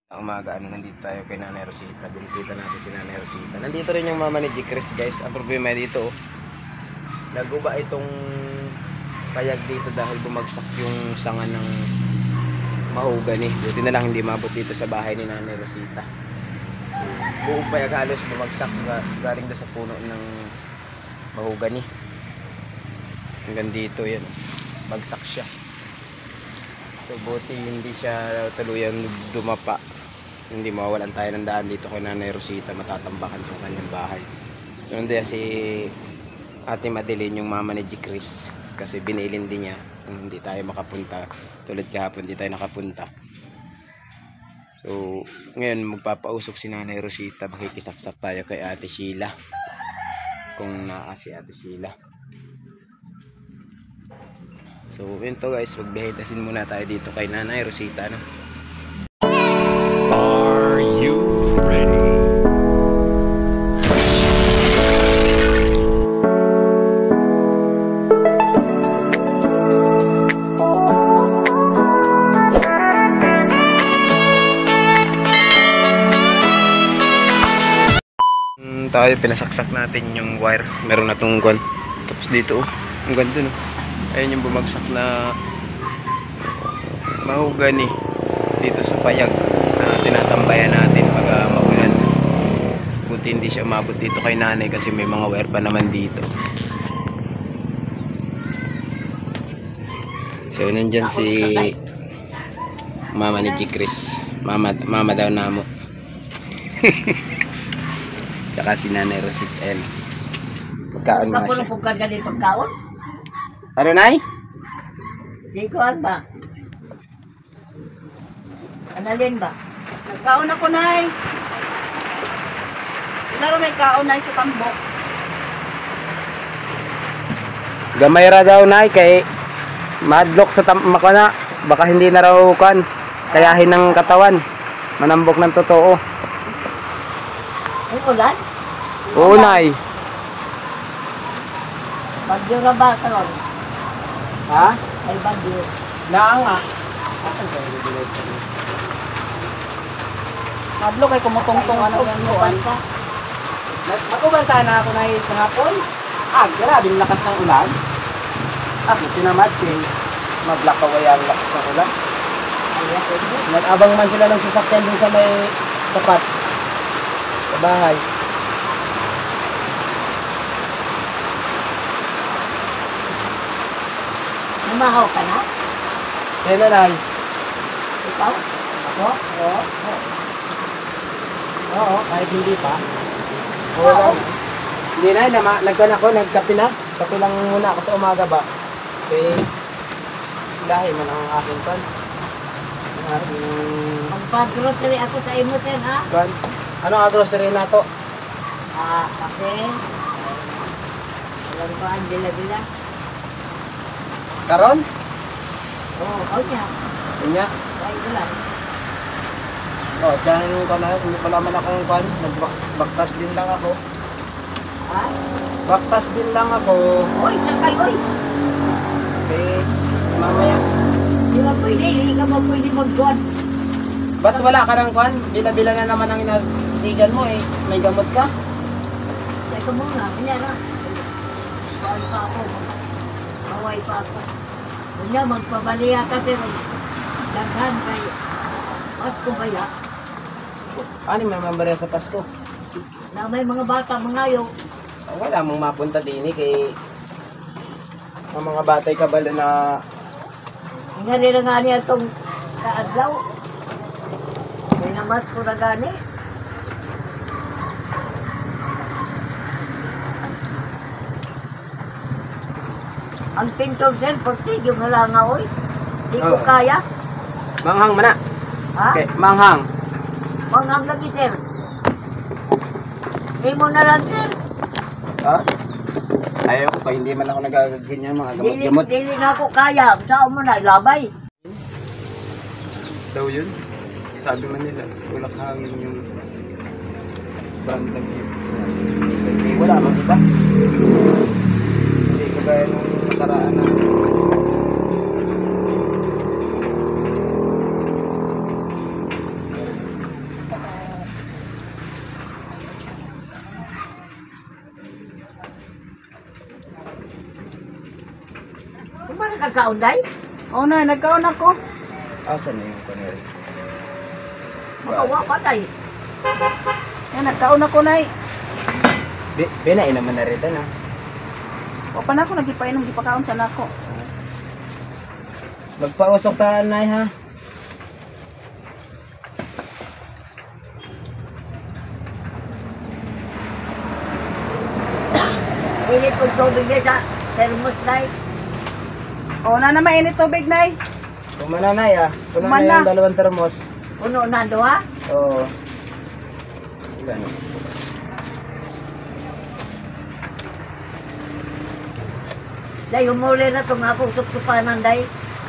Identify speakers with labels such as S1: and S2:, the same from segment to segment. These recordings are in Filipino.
S1: Umaga, nandito tayo kay Nanay Rosita. Binisita natin si Nanay Rosita. Nandito rin yung mama ni G. Chris, guys. Ang problema dito, naguba itong payag dito dahil bumagsak yung sanga ng mahogany. Buti na lang hindi mabot dito sa bahay ni Nanay Rosita. Buong payag halos bumagsak galing doon sa puno ng mahogany. Hanggang dito yan. Bagsak siya. So buti hindi siya tuluyang dumapa. Hindi mawawalan tayo ng daan dito kay Nanay Rosita. Matatambakan yung kanyang bahay. So nandiyan si Ate Madeline, yung mama ni G. Chris. Kasi binilin din niya kung hindi tayo makapunta. Tulad kahapon hindi tayo nakapunta. So ngayon magpapausok si Nanay Rosita. Makikisaksak tayo kay Ate Sheila. Kung naa si Ate Sheila. So yun to guys, magbihitasin muna tayo dito kay Nanay Rosita, no?
S2: Are you ready?
S1: Tayo pinasaksak natin yung wire. Meron na tunggon. Tapos dito, ang ganda, no? Ayun yung bumagsak na mahogany dito sa payag na tinatambayan natin pag maulan. Buti hindi siya umabot dito kay nanay kasi may mga wire pa naman dito. So nandyan si mama ni G. Chris. Mama daw namo. Tsaka si Nanay Rosita. Pagkaon mga siya.
S3: Kapag ganyan pagkaon?
S1: Ano, Nay?
S3: Sikuan ba? Analin ba? Nagkaon ako, Nay. Laro may kaon, Nay, sa tambok.
S1: Gamay ra daw, Nay, kay madlock sa makana. Baka hindi na raw kan kayahin ng katawan. Manambok ng totoo.
S3: Ay, ulan?
S1: Oo, Nay.
S3: Bagyo na ba, karon?
S1: Ha?
S3: Ay, bagyo.
S1: Naanga.
S4: Madlo kay kumutong-tong ano yan mo. Mag-uban sana ako na kahapon. Grabe yung lakas ng ulan. Tinamad kay maglakaway ang lakas ng ulan. Nag-abang man sila ng sasakyan din sa may tapat sa bahay.
S3: Sumahaw ka na?
S4: Kaya Nay.
S3: Ikaw?
S4: Ako? Oo. Oo, kahit hindi pa. Oo. Hindi na, nagkan ako, nagkape na. Kape lang muna ako sa umaga ba. Okay. Lahi man ang aking pan.
S3: Magpa-grocery ako sa imo, sir, ha?
S4: Ano ang grocery na to?
S3: Kape. Alam ko, ang dila-dila.
S4: Karon?
S3: Oo, oh, niya.
S4: Inya?
S3: Ay, ulan.
S4: Oh, dyan ko na, hindi pa naman akong pan. Nagbaktas din lang ako.
S3: Ha?
S4: Baktas din lang ako.
S3: Oy, sakay, oy.
S4: Okay, mamaya.
S3: Hindi mo pwede, hindi ka mo pwede mag-doon.
S4: Ba't wala ka ng kwan? Bila-bila na naman ang inasigan mo eh. May gamot ka?
S3: Teka muna, kanya na. Bawal pa ako. Maway pa ako. Kanya, magpabaliya ka pero daghan kay Pasko kaya.
S4: Ano may mambarya sa Pasko?
S3: Na may mga bata, mga ayaw.
S4: Wala mong mapunta din eh kay ang mga batay kabalo na
S3: Nga nila nga niya itong kaadlaw. May namas ko na gani. Ang pinto, sir, pagtig yung halanga, oy. Di ko
S4: Oo.
S3: kaya.
S4: manghang mana.
S3: Ha?
S4: Okay, manghang.
S3: Manghang lagi, sir. Di mo na lang, sir.
S4: Ha? Ayaw ko pa, hindi man ako nagaganyan mga gamot-gamot.
S3: Dili na ako kaya. Saan mo na, labay.
S1: Daw yun. Sabi man nila, ulak hangin yung bandang yun.
S4: Wala mang iba. Hindi kagaya nung nakaraan na.
S3: nakakaunday?
S5: Oo na, nagkaon ako.
S1: Asan na yung kanil?
S3: Makawa pa day.
S5: Yan, nagkaon ako, Nay.
S1: Binain naman na rin na.
S5: O pa na ako, nagipainom, gipakaon sa nako.
S1: Magpausok ta, Nay, ha?
S3: Init kong tubig niya sa thermos day.
S5: O na mainit tubig, Nay.
S1: Kumana, Nay, ha? Puno na
S5: Kumana.
S1: yung dalawang termos.
S3: Puno na doha.
S1: Oo. Ilan?
S3: Day, umuli na itong akong supsupanan day.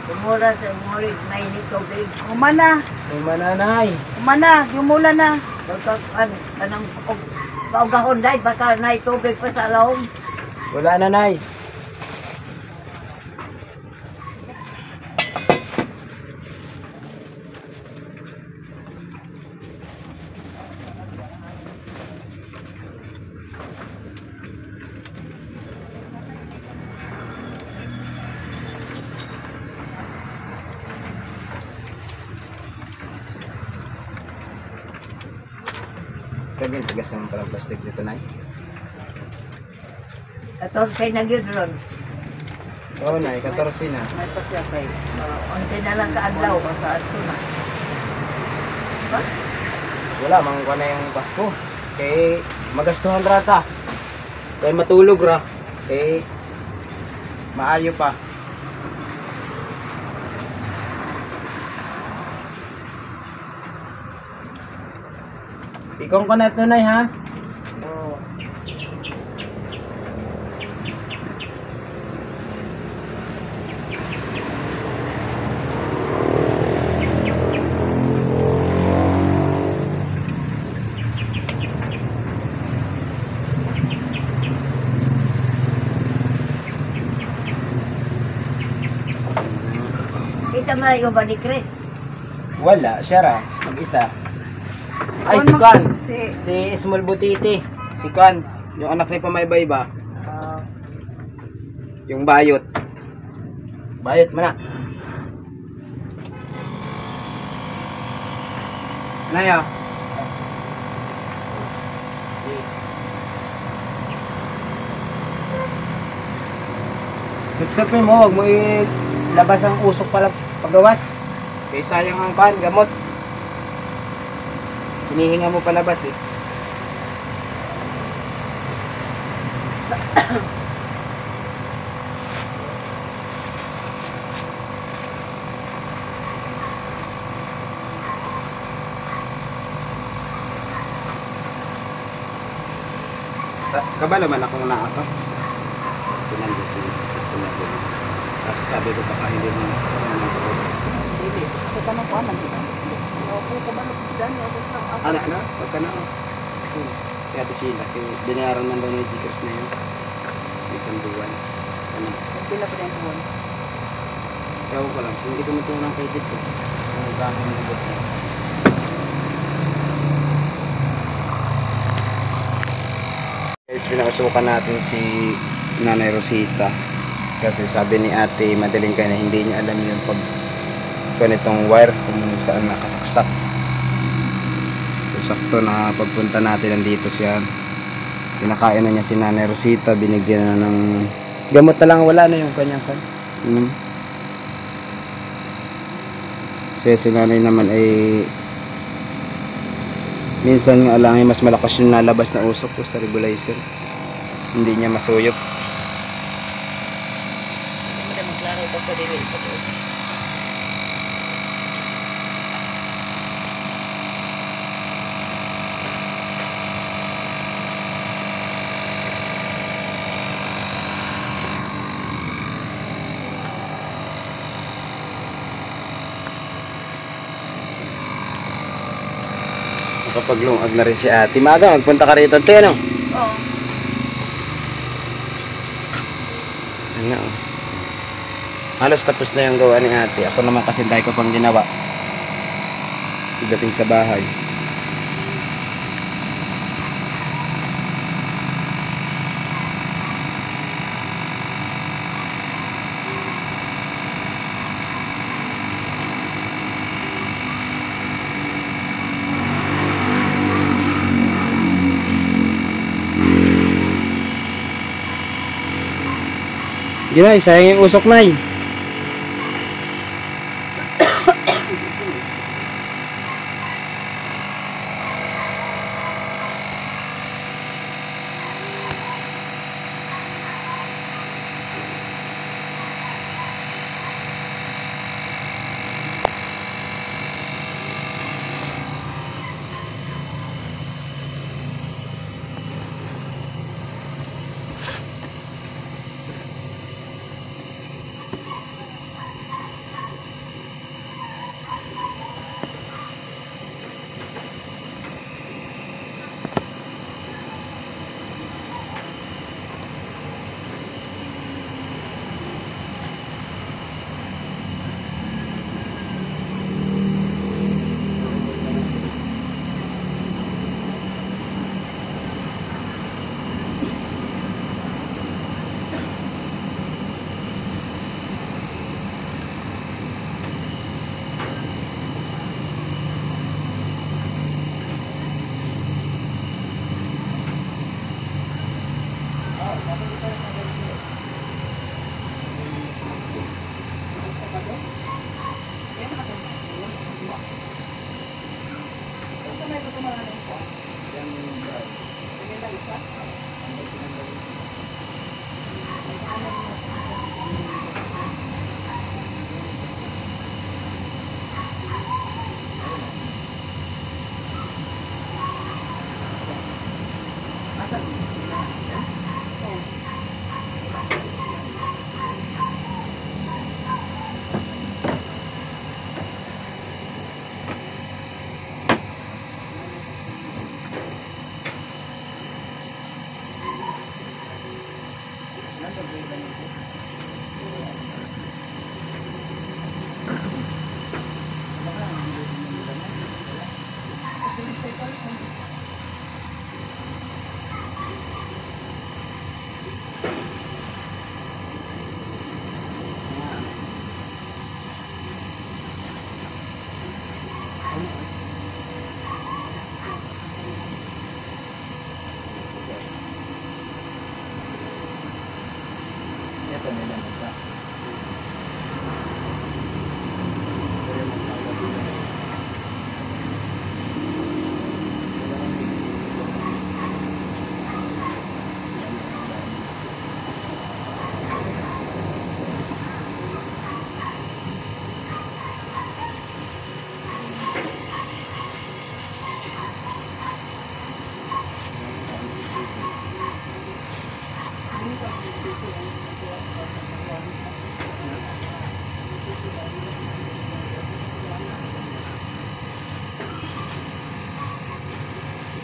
S3: Umura sa umuli, mainit tubig.
S5: Umana,
S1: Kumana, Nay.
S5: umana, yumula na.
S3: Pagkakan, anong paugahon day, baka na tubig pa sa loob.
S1: Wala na, Nay. Kagin, tigas naman palang plastic dito, Nay.
S3: 14 na yun ron.
S1: Oo, Nay, 14 na.
S5: May pasya kay.
S3: 11 na lang kaadlaw, sa ato na.
S1: Wala, mangkuha na yung Pasko. Kaya magastuhan rata. Kaya matulog ra. Kaya maayo pa. Ikong ko na ito, Nay, ha?
S3: Oo. Isa malayo ba ni Chris?
S1: Wala, siya ra. Mag-isa. Ay,
S5: Doon
S1: si
S5: mag-
S1: Kwan.
S5: Si,
S1: Si Small Butiti. Si Kwan. Yung anak ni Pamayba ba? Yung bayot. Bayot mo na. Naya. Sipsipin mo, huwag mo ilabas ang usok pala paggawas. Kaya sayang ang kan, gamot. Hinihinga mo palabas eh. Kabalo man akong naaka. Pinando si Pinando. Kasi sabi ko baka hindi mo nakakausap.
S5: hindi. Ako pa nang kuaman, di ba? Ako pa ba nagpidan? Ako sa ako.
S1: Anak na? Huwag ka na. Kaya ito sila. Binayaran man daw na yung Gcash na yun. Isang buwan. Ano?
S5: Pila pa rin buwan.
S1: Ewan ko lang. Hindi ko matulang kay Gcash. Ang gamit ng bot niya. Guys, pinakasukan natin si Nanay Rosita. Kasi sabi ni ate, madaling kaya na hindi niya alam yung pag ganitong wire kung saan nakasaksak. So, sakto na pagpunta natin nandito siya. Pinakain na niya si Nanay Rosita, binigyan na ng gamot na lang, wala na yung kanyang kan. Kasi si nanay naman ay minsan nga lang ay mas malakas yung nalabas na usok ko sa nebulizer. Hindi niya masuyop.
S5: Hindi mo maglaro ito sa dili.
S1: Nakapaglungag na rin si ate. Maga, magpunta ka rito. Ate, ano?
S5: Oo.
S1: Ano? Halos tapos na yung gawa ni ate. Ako naman kasi dahil ko pang ginawa. Pagdating sa bahay. Sige na, sayang yung usok na.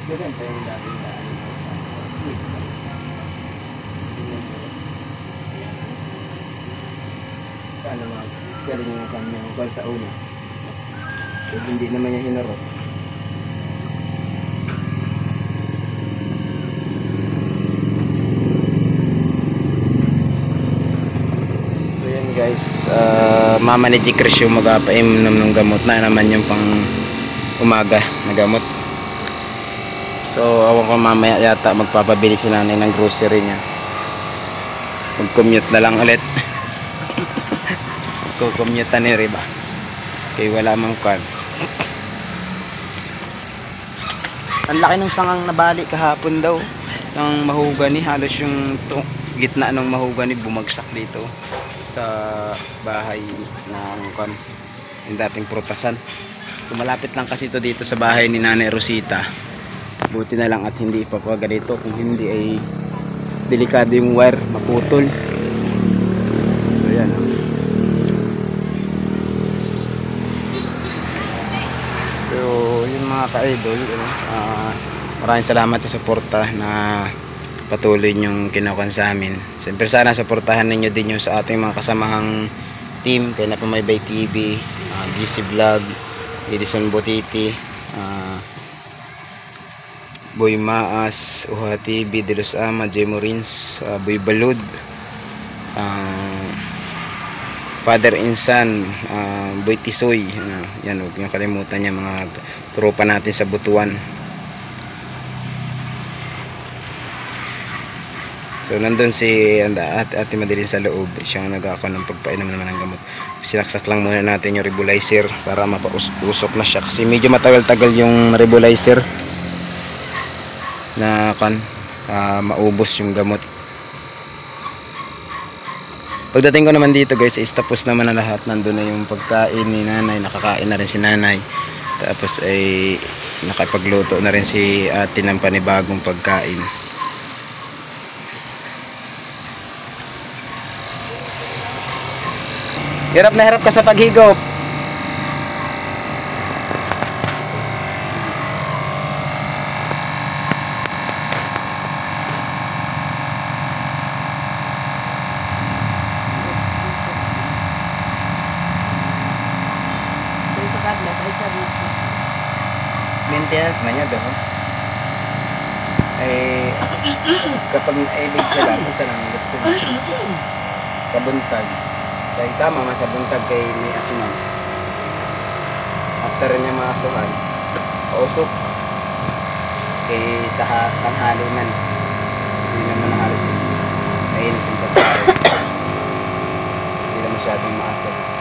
S4: Ganyan pa yung dating daan. Paano magaling yung kanyang kwan sa una? So, hindi naman niya hinarot.
S1: So yan guys, mama ni Jikris yung magpapainom ng gamot na naman yung pang umaga na gamot. So awan ko mamaya yata magpapabili si nanay ng grocery niya. Mag-commute na lang ulit. Mag-commute na ni Riba. Kaya wala mang kwan. Ang laki ng sangang nabali kahapon daw ng mahugani, halos yung gitna ng mahugani bumagsak dito sa bahay ng kwan, yung dating prutasan. So malapit lang kasi ito dito sa bahay ni Nanay Rosita. Buti na lang at hindi pa ganito, kung hindi ay delikado yung wire, maputol. So yan. So yung mga ka-idol, maraming salamat sa suporta na patuloy nyong kinukuha sa amin. Siyempre sana suportahan ninyo din yung sa ating mga kasamahang team, kaya na Pumaybay TV, GC Vlog, Edison Botiti, Boy Maas, Uha TV, De Los Ama, J. Morins, Boy Balud, Father Insan, Boy Tisoy, yan, huwag nyo kalimutan niya, mga tropa natin sa Butuan. So nandun si Ate Madeline sa loob, siyang nag-aako ng pagpainom naman ng gamot. Sinaksak lang muna natin yung nebulizer para mapausok na siya kasi medyo matagal-tagal yung nebulizer na maubos yung gamot. Pagdating ko naman dito guys, is tapos naman na lahat. Nandun na yung pagkain ni nanay, nakakain na rin si nanay. Tapos ay nakapagluto na rin si ate ng panibagong pagkain. Hirap na hirap ka sa paghigop.
S5: Kaya sa kadla, kaya sa rito.
S1: Maintenance man niya doon. Ay kapag naibig sila, isa lang gusto niya. Sa buntag. Dahil tama man sa buntag kay may asuman. After niya maasuhan, pausok. Kay sa tanghali man. Hindi naman halos kainit yung pagkain. Hindi na masyadong maasok.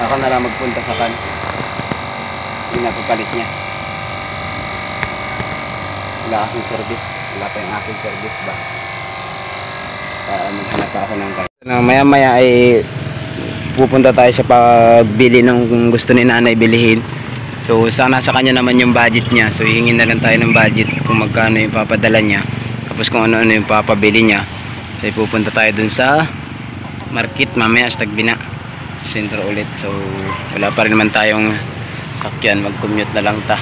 S1: Ako na lang magpunta sa kan. Yung napapalit niya. Wala kasing service. Wala pa yung aking service ba. Maghanap pa ako ng kan. Maya maya ay pupunta tayo sa pagbili ng gusto ni nanay bilihin. So sana sa kanya naman yung budget niya. So hingin na lang tayo ng budget kung magkano yung papadala niya. Tapos kung ano-ano yung papabili niya. So pupunta tayo dun sa market mamaya sa Tagbina. Sentro ulit. So wala pa rin naman tayong sakyan, mag-commute na lang ta.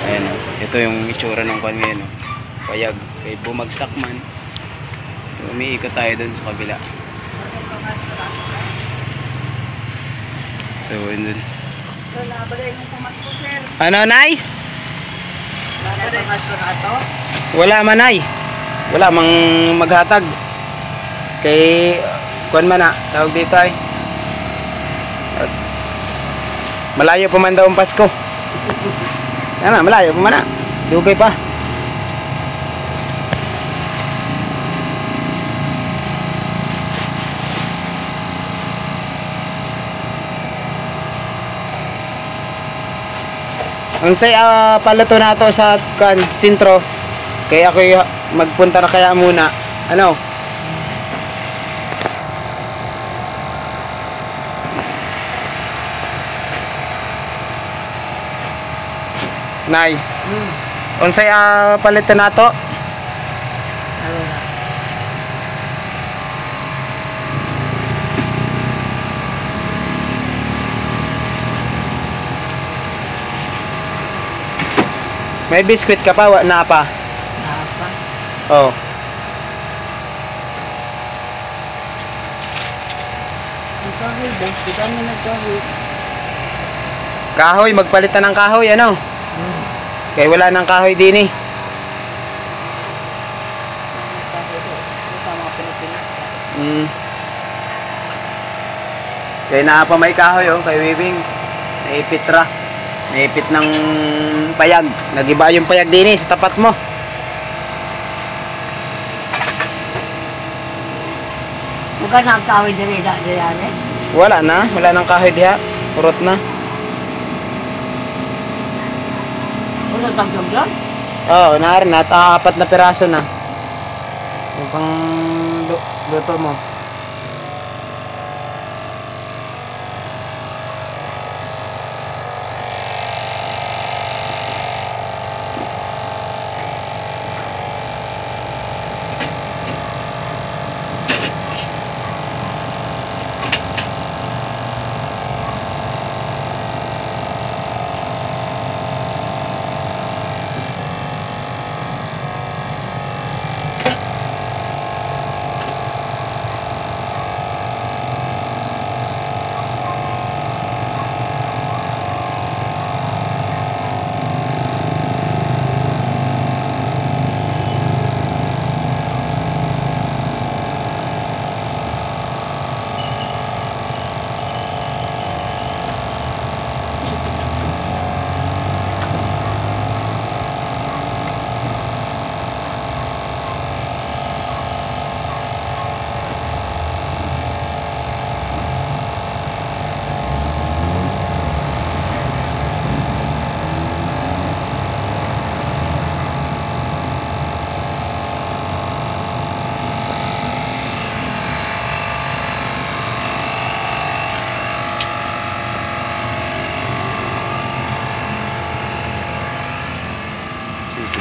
S1: Ayan o. Ito yung itsura ng kwan ngayon o. Payag. Kaya bumagsak man. So umiikot tayo dun sa kabila. So yun dun.
S5: So, nabalay mo pumasok, sir.
S1: Ano nay?
S5: Nabalay mo na ito.
S1: Wala man nay. Wala mang maghatag. Kay kwan man na. Tawag dito ay. Malayo pa man daw ang Pasko. Yan na, malayo pa man na. Dugay pa. Unsay palato na to sa sentro. Kaya ako magpunta na kaya muna. Ano? Nay. Unsay palitan nato?
S3: Ano na?
S1: May biskwit ka pa, na pa.
S3: Napa?
S1: Oh.
S5: Ang kahoy, das. Di kami nagkahoy.
S1: Kahoy, magpalitan ng kahoy, ano? Kaya wala nang kahoy din eh.
S5: Kahoy doon. Ito ang mga Pilipinas.
S1: Kaya naa pa may kahoy oh, kay Wibing. Naipit ra. Naipit ng payag. Nagiba yung payag din eh, sa tapat mo.
S3: Huwag na ang kahoy diri yan eh.
S1: Wala nang kahoy diha. Urot na.
S3: Ano tagdog doon?
S1: Oo, naarin na. 4 na piraso na. Yung pang luto mo.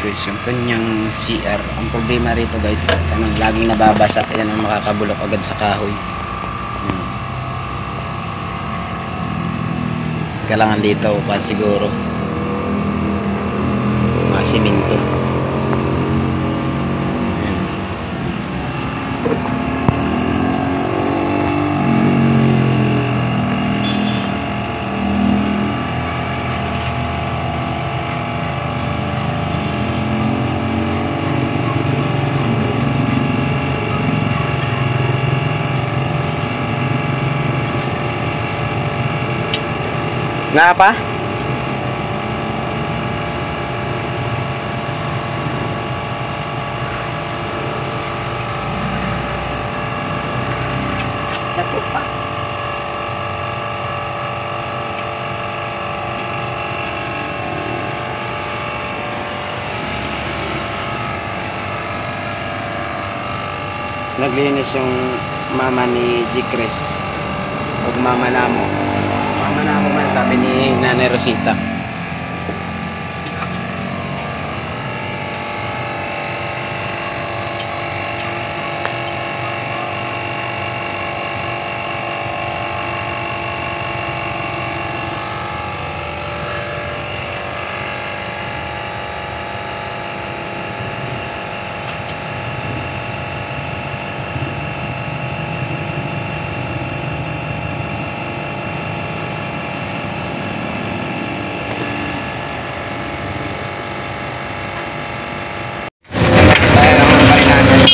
S4: guys, yung kanyang CR. Ang problema rito guys, kanang laging nababasa. Yan ang makakabulok agad sa kahoy. Kailangan dito upat siguro mga simento. Nga pa?
S3: Dako pa.
S4: Naglinis yung mama ni Jikres. Huwag mama namo. Mama namo man sabi ni Nanay Rosita.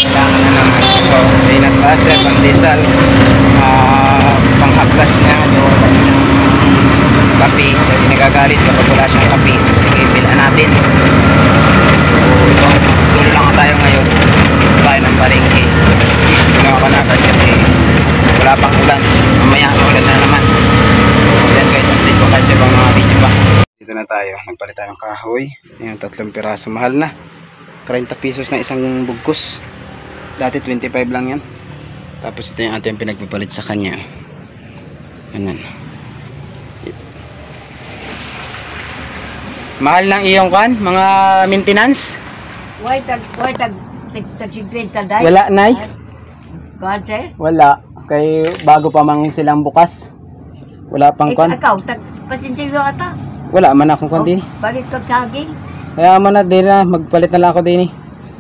S4: Kailangan na naman ito peanut butter, pandesal, panghaplas niya yung kape. Jadi nagagalit kapag wala siyang kape. Sige, bilan natin. So ito, sulo lang tayo ngayon. Tayo ng palengke. Ginawa ka na kasi wala pang ulan. Mamaya ulan na naman. So yan guys, update ko kayo sa ibang mga video pa. Dito na tayo, nagpalit tayo ng kahoy. Yung 3 piraso, mahal na. 30 pesos na isang bugkos. Dati 25 lang yan. Tapos ito yung ating pinagpapalit sa kanya. Anan. Mahal ng iyong kan, mga maintenance?
S3: Why tag 50 dai?
S4: Wala, Nay.
S3: Kuan sir?
S4: Wala. Kay bago pa mang silang bukas. Wala pang kan.
S3: Ikaw tag pasensya ata.
S4: Wala man akong kan din.
S3: Balik to saging.
S4: Kaya man na din na magpalit na lang ako din.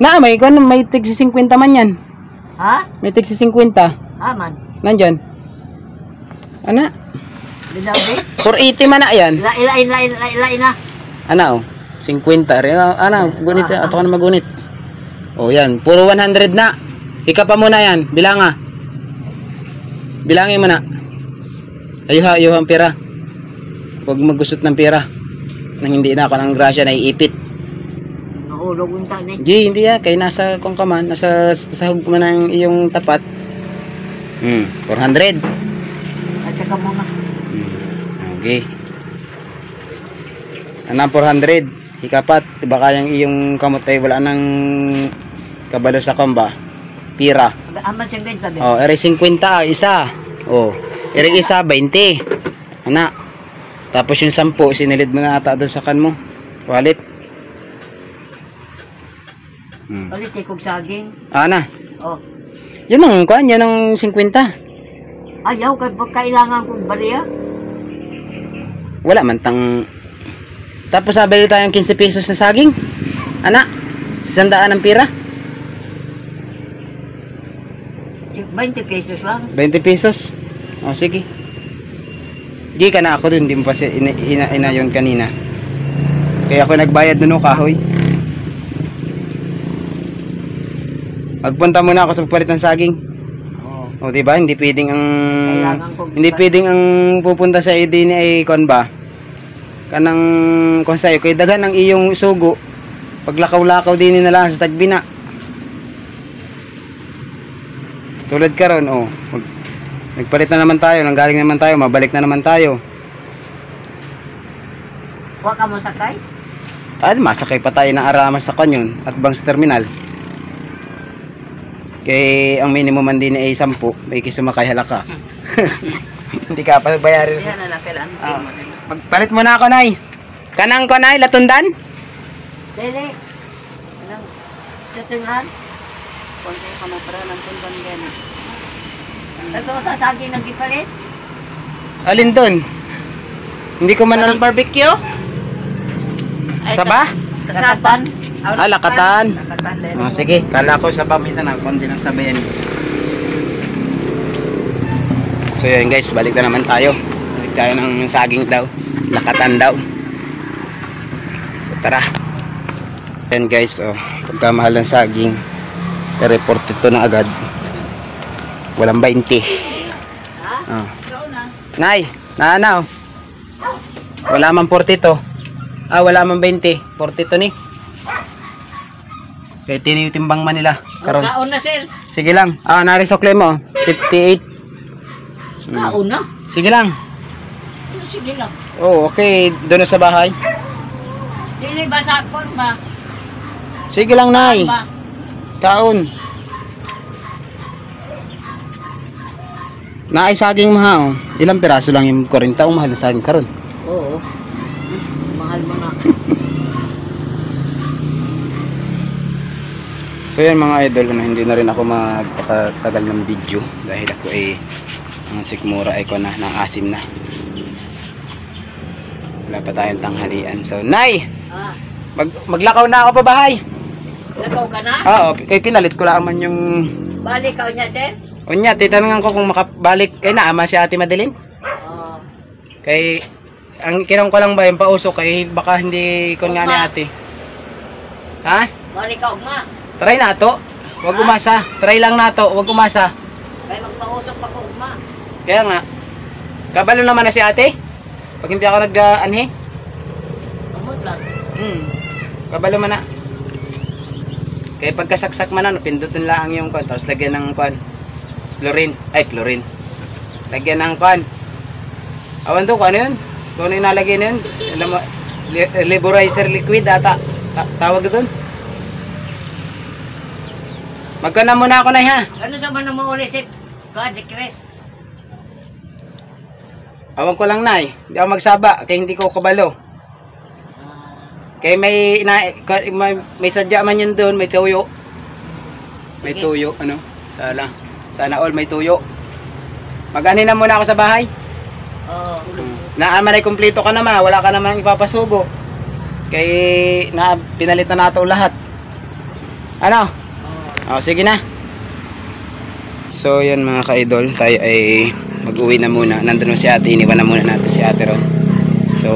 S4: Na may kan, may tig si 50 man yan.
S3: Ha?
S4: May tig si 50.
S3: Aman.
S4: Nandyan. Ana?
S3: Bilabi?
S4: 480 man na yan.
S3: Ilain na.
S4: Ana oh, 50 rin. Ana, gunit ato ka na magunit. Oh, yan, puro 100 na. Ika pa muna yan, bilanga. Bilangin mo na. Ayuha ang pera. Huwag magusot ng pera. Nang hindi na ako ng grasya na iipit.
S3: Nahulog unta ni.
S4: Hindi ya, kay nasa kung ka man, nasa sahog man ang iyong tapat. 400.
S3: At saka muna.
S4: Okay. Anang 400. Ikapat, baka yung iyong kamot ay wala nang kabalo sa kamba. Pira.
S3: Aman siyang benta be.
S4: Oh, ere 50 isa. Oh, ere isa 20. Ana. Tapos yung 10 sinilid mo na ata doon sa kan mo. Wallet.
S3: Balik kog saging.
S4: Ana.
S3: Oh.
S4: Yan ang kuan, yan ang 50.
S3: Ayaw kay kailangan kong bariya.
S4: Wala man tang. Tapos sabili tayong 15 pesos na saging. Ana. 100 ang pira.
S3: 20 pesos lang.
S4: 20 pesos. Oh, sige. Di ka na ako dun, di mo pa inayon kanina. Kaya ako nagbayad dun o kahoy. Magpunta muna ako sa pagpalit ng saging.
S3: Oh.
S4: O diba, hindi pwedeng ang
S3: Kailangan ko
S4: hindi pwedeng ang pupunta sa idini ay kon ba? Kanang kon sayo kay daghan ang iyong sugo. Paglakaw-lakaw din na lang sa tagbina. Tulad karon oh. Nagpalit na naman tayo, nanggaling naman tayo, mabalik na naman tayo.
S3: Wa ka mo sakay?
S4: Masakay pa tayo ng Aramas sa kanyon at Bangs Terminal. Kay ang minimum man din ay 10, may kisumakay halaka. Hindi ka pa bayarin.
S5: Yan na lang kailangan.
S4: Magpalit mo na ako, Nay. Kanang ko, Nay, latundan?
S3: Dili. Sa tingan.
S5: Konti ka na para ng tundan gani.
S3: Ito sa saging nagkipalit.
S1: Alin doon? Hindi ko man...
S5: Barbecue?
S1: Saba?
S3: Kasatan.
S1: Lakatan.
S5: Lakatan din.
S1: Oh, sige, kala ko saba minsan na konti ng sabayan. So yun guys, balik na naman tayo. Balik tayo ng saging daw. Lakatan daw. So tara. Yan guys, oh, pagkamahal ng saging, report ito na agad. Walang 20. Oh. Nay, naanaw. Wala man 40 to. Wala man 20. 40 to ni. Kaya tinitimbang man nila. Karon.
S3: Kaon na, sir.
S1: Sige lang. Narisokle mo. 58.
S3: Kaon na.
S1: Sige lang.
S3: Sige lang.
S1: Oh, okay. Doon na sa bahay.
S3: Dili ba sakon ba?
S1: Sige lang, Nay.
S3: Ba?
S1: Kaon. Naay saging maha, oh. Ilang piraso lang yung 40 o mahal na saging karon.
S3: Oo. Mahal mo na.
S1: So yan mga idol, hindi na rin ako magpakatagal ng video dahil ako ay ang sikmura ay ko na ng asim na. Wala pa tayong tanghalian. So, Nay!
S3: Ah,
S1: Maglakaw na ako pa bahay.
S3: lakaw ka na?
S1: Oo, kay pinalit ko lang man yung...
S3: Balik ka niya, sir?
S1: Unya, titanungan ko kung makabalik kay naama si Ate Madeline.
S3: Oo.
S1: Kay, ang kinang ko lang ba yung pausok kay baka hindi ko nga ni ate. Ha?
S3: Balik ka, ugma.
S1: Try na to. Huwag umasa. Try lang na to. Huwag umasa.
S3: Kaya magpausok pa ko, ugma.
S1: Kaya nga. Kabalo naman na si ate. Pag hindi ako nag-anhi.
S3: Amot lang.
S1: Kabalo man na. Kaya pagkasaksak man na, pindutin lang yung kwan. Tapos lagyan ng kwan. Chlorine. Ay, chlorine. Lagyan ng kwan. Awan to, kung ano yun? Kung ano yung nalagay na yun? Alam mo, liburizer liquid ata. Tawag doon. Magkana muna ako na ha.
S3: Ano sa man mo ulisip? God, the Chris.
S1: Awan ko lang na eh. Hindi ako magsaba. Kaya hindi ko kabalo. Kaya may sadya man yun doon. May tuyo. May
S3: Sige.
S1: tuyo. Ano? Sana all may tuyo. Mag-ani na muna ako sa bahay.
S3: Oo.
S1: Naaman ay kumpleto ka naman. Wala ka naman ipapasugo. Kaya pinalit na nato lahat. Ano? Sige na. So yan mga ka-idol, tayo ay mag-uwi na muna. Nandun si ate, iniwan na muna natin si ate ron. So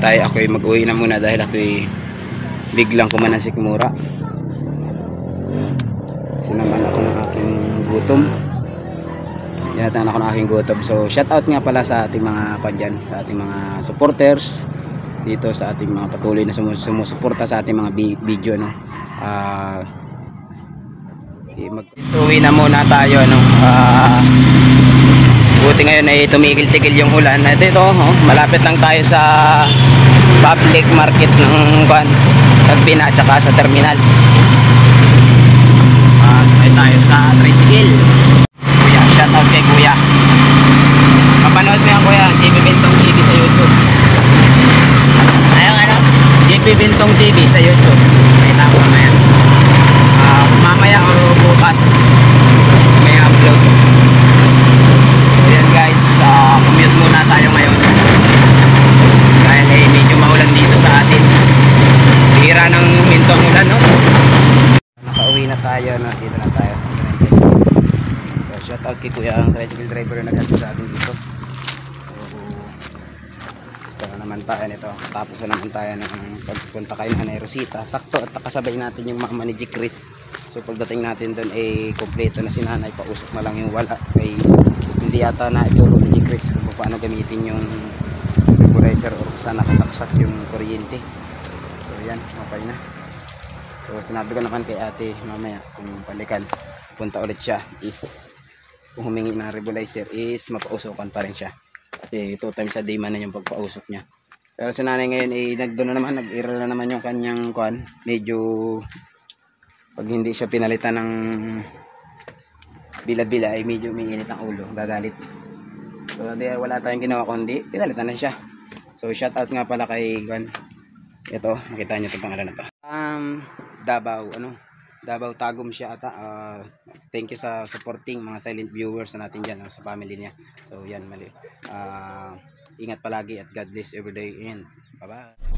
S1: ako ay mag-uwi na muna dahil ako ay biglang kumanan si Kimura. Sinaman ako ng aking gutom. Yanatan ako ng aking gutom. So shout out nga pala sa ating mga padyan, sa ating mga supporters dito, sa ating mga patuloy na sumusuporta sa ating mga video, no. So uwi na muna tayo, no. Buti ngayon ay tumigil-tigil yung ulan. Ito, oh, malapit lang tayo sa public market ng Tagpina at saka sa terminal. Sakay tayo sa tricycle. Kuya, shout out kay Kuya. Mapanood mo yan, Kuya, JP Bintong TV sa YouTube.
S3: Ano?
S1: JP Bintong TV sa YouTube. May tama na yan. Mamaya o bukas may upload. So yan guys, commute muna tayo ngayon dahil medyo maulan dito sa atin. Bihira ng mintong ulan, no? Nakauwi na tayo, no? Dito na tayo. So shout out kay Kuya, ang tricycle driver na nag-ato sa atin dito. So ito naman tayo nito. Tapos na naman tayo ng pagpunta kayo ng Rosita. Sakto at kasabay natin yung mama ni G. Chris. So pagdating natin doon ay kompleto na si nanay, pausok na lang yung wala. Kay hindi yata na ituro ni G. Chris kung paano gamitin yung vaporizer or saan nakasaksak yung kuryente. So yan, okay na. So sinabi ko naman kay ate mamaya kung balikan, punta ulit siya, is kung humingi ng nebulizer is mapausokan pa rin siya. Kasi 2 times a day man na yung pagpausok niya. Pero si nanay ngayon ay nag-error na naman yung kanyang medyo pag hindi siya pinalitan ng bila-bila ay medyo umiinit ang ulo, gagalit. So wala tayong ginawa kundi pinalitan na siya. So shout out nga pala kay ito, makita niyo itong pangalan na to. Davao,
S4: Davao Tagum siya ata. Thank you sa supporting mga silent viewers na natin dyan, sa family niya. So yan, mali. Ingat palagi at God bless every day and bye bye.